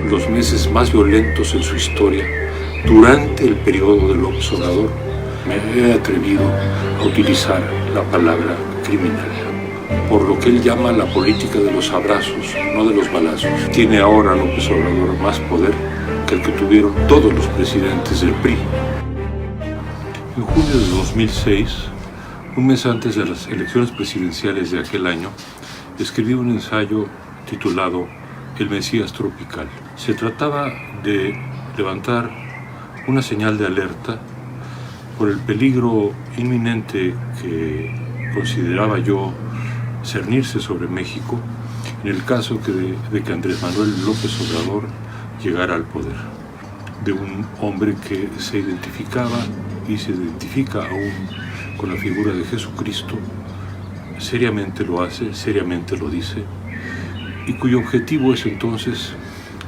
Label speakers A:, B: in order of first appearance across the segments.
A: los meses más violentos en su historia, durante el periodo de López Obrador, me he atrevido a utilizar la palabra criminal, por lo que él llama la política de los abrazos, no de los balazos. Tiene ahora López Obrador más poder que el que tuvieron todos los presidentes del PRI. En junio de 2006, un mes antes de las elecciones presidenciales de aquel año, escribí un ensayo titulado El Mesías Tropical. Se trataba de levantar una señal de alerta por el peligro inminente que consideraba yo cernirse sobre México en el caso de que Andrés Manuel López Obrador llegara al poder. De un hombre que se identificaba y se identifica aún con la figura de Jesucristo, seriamente lo hace, seriamente lo dice, y cuyo objetivo es entonces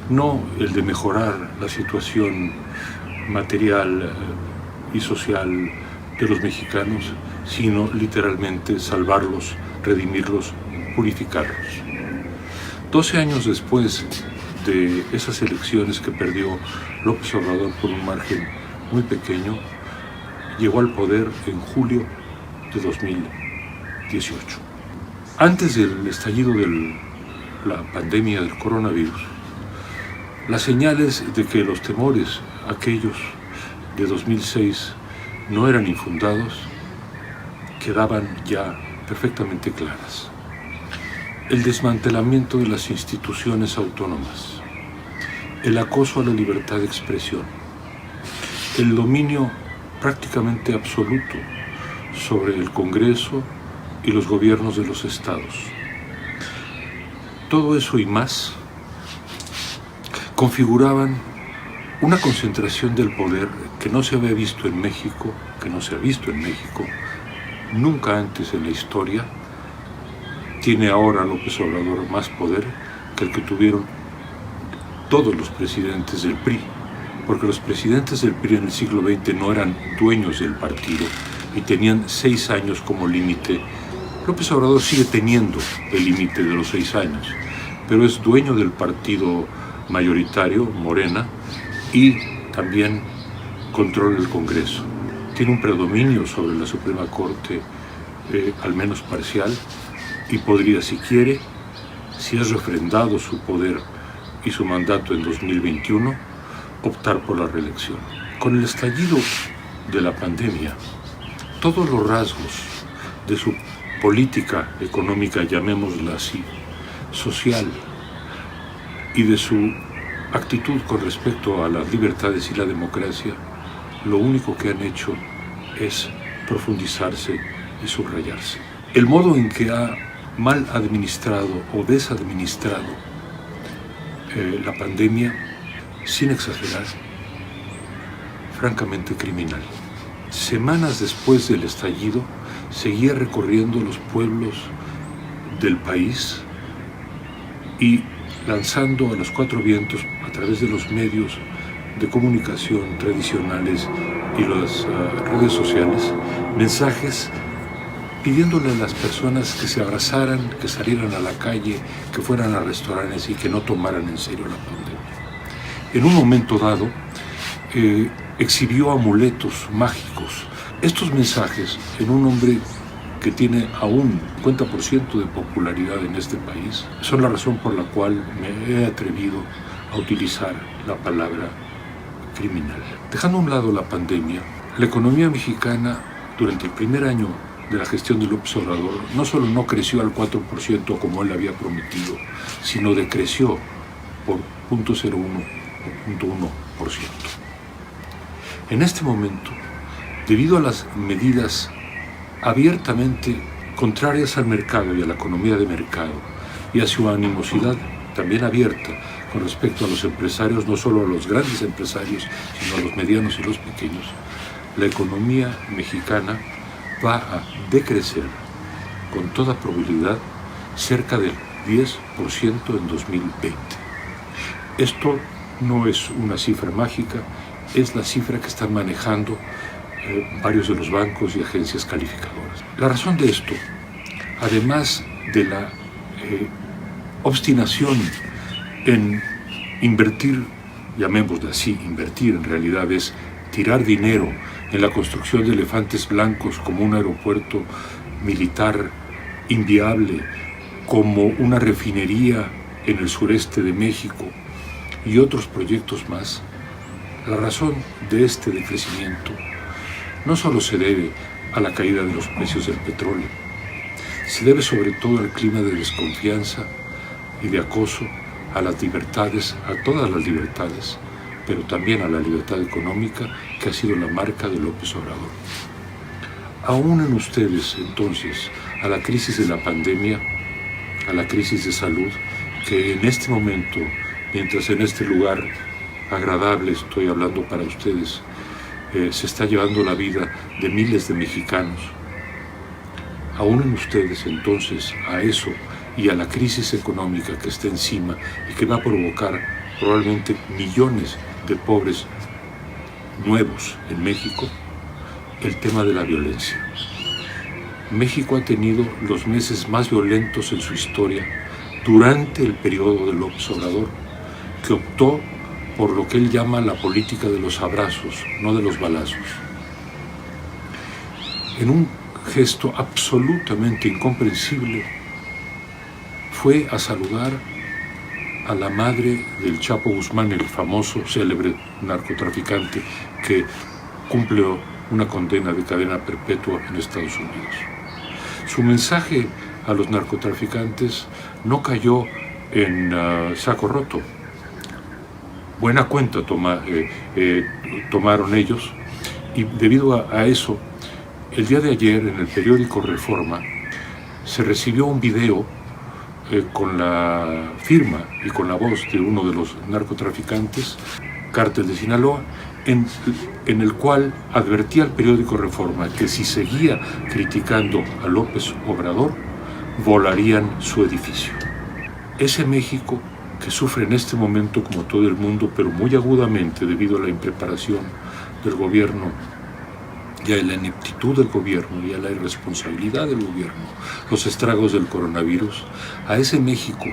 A: no el de mejorar la situación material y social de los mexicanos, sino literalmente salvarlos, redimirlos, purificarlos. 12 años después de esas elecciones que perdió López Obrador por un margen muy pequeño, llegó al poder en julio de 2018. Antes del estallido de la pandemia del coronavirus, las señales de que los temores aquellos de 2006 no eran infundados quedaban ya perfectamente claras. El desmantelamiento de las instituciones autónomas, el acoso a la libertad de expresión, el dominio prácticamente absoluto sobre el Congreso y los gobiernos de los estados. Todo eso y más configuraban una concentración del poder que no se había visto en México, nunca antes en la historia. Tiene ahora López Obrador más poder que el que tuvieron todos los presidentes del PRI, porque los presidentes del PRI en el siglo XX no eran dueños del partido y tenían 6 años como límite. López Obrador sigue teniendo el límite de los 6 años, pero es dueño del partido mayoritario, Morena, y también controla el Congreso. Tiene un predominio sobre la Suprema Corte, al menos parcial, y podría, si quiere, si es refrendado su poder y su mandato en 2021, optar por la reelección. Con el estallido de la pandemia, todos los rasgos de su política económica, llamémosla así, social, y de su actitud con respecto a las libertades y la democracia, lo único que han hecho es profundizarse y subrayarse. El modo en que ha mal administrado o desadministrado la pandemia, sin exagerar, francamente criminal. Semanas después del estallido, seguía recorriendo los pueblos del país y lanzando a los 4 vientos, a través de los medios de comunicación tradicionales y las redes sociales, mensajes pidiéndole a las personas que se abrazaran, que salieran a la calle, que fueran a restaurantes y que no tomaran en serio la pandemia. En un momento dado, exhibió amuletos mágicos. Estos mensajes, en un hombre que tiene aún 50% de popularidad en este país, son la razón por la cual me he atrevido a utilizar la palabra criminal. Dejando a un lado la pandemia, la economía mexicana durante el primer año de la gestión de López Obrador no solo no creció al 4% como él había prometido, sino decreció por 0.01 o 0.1%. En este momento, debido a las medidas abiertamente contrarias al mercado y a la economía de mercado, y a su animosidad también abierta con respecto a los empresarios, no solo a los grandes empresarios, sino a los medianos y los pequeños, la economía mexicana va a decrecer con toda probabilidad cerca del 10% en 2020. Esto no es una cifra mágica, es la cifra que están manejando varios de los bancos y agencias calificadoras. La razón de esto, además de la obstinación en Invertir, llamémoslo así, invertir en realidad es tirar dinero en la construcción de elefantes blancos como un aeropuerto militar inviable, como una refinería en el sureste de México y otros proyectos más. La razón de este decrecimiento no solo se debe a la caída de los precios del petróleo, se debe sobre todo al clima de desconfianza y de acoso a las libertades, a todas las libertades, pero también a la libertad económica que ha sido la marca de López Obrador. Aúnen ustedes entonces a la crisis de la pandemia, a la crisis de salud, que en este momento, mientras en este lugar agradable estoy hablando para ustedes, se está llevando la vida de miles de mexicanos. Aúnen ustedes entonces a eso y a la crisis económica que está encima y que va a provocar probablemente millones de pobres nuevos en México, el tema de la violencia. México ha tenido los meses más violentos en su historia durante el periodo de López Obrador, que optó por lo que él llama la política de los abrazos, no de los balazos. En un gesto absolutamente incomprensible, fue a saludar a la madre del Chapo Guzmán, el famoso, célebre narcotraficante que cumple una condena de cadena perpetua en Estados Unidos. Su mensaje a los narcotraficantes no cayó en saco roto. Buena cuenta tomaron ellos, y debido a eso, el día de ayer en el periódico Reforma se recibió un video con la firma y con la voz de uno de los narcotraficantes, Cártel de Sinaloa, en el cual advertía al periódico Reforma que si seguía criticando a López Obrador, volarían su edificio. Ese México que sufre en este momento, como todo el mundo, pero muy agudamente debido a la impreparación del gobierno y a la ineptitud del gobierno y a la irresponsabilidad del gobierno, los estragos del coronavirus, a ese México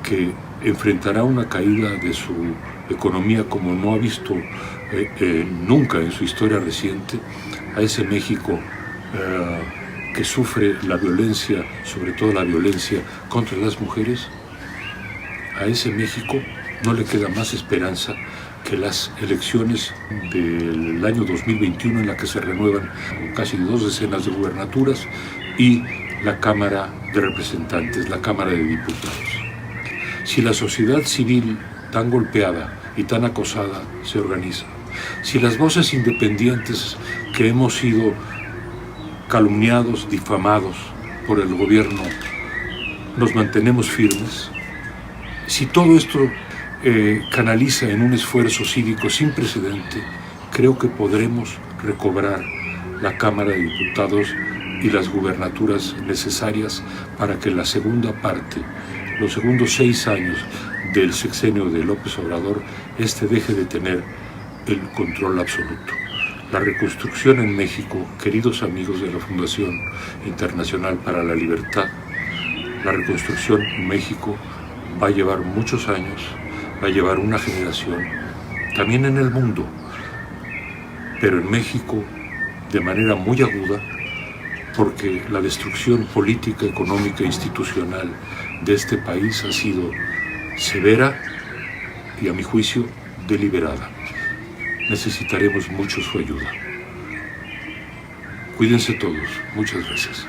A: que enfrentará una caída de su economía como no ha visto nunca en su historia reciente, a ese México que sufre la violencia, sobre todo la violencia contra las mujeres, a ese México no le queda más esperanza que las elecciones del año 2021, en la que se renuevan casi 2 decenas de gubernaturas, y la Cámara de Representantes, la Cámara de Diputados. Si la sociedad civil, tan golpeada y tan acosada, se organiza, si las voces independientes que hemos sido calumniados, difamados por el gobierno, nos mantenemos firmes, si todo esto canaliza en un esfuerzo cívico sin precedente, creo que podremos recobrar la Cámara de Diputados y las gubernaturas necesarias para que la segunda parte, los segundos 6 años del sexenio de López Obrador, deje de tener el control absoluto. La reconstrucción en México, queridos amigos de la Fundación Internacional para la Libertad, la reconstrucción en México va a llevar muchos años, va a llevar una generación, también en el mundo, pero en México de manera muy aguda, porque la destrucción política, económica e institucional de este país ha sido severa y, a mi juicio, deliberada. Necesitaremos mucho su ayuda. Cuídense todos. Muchas gracias.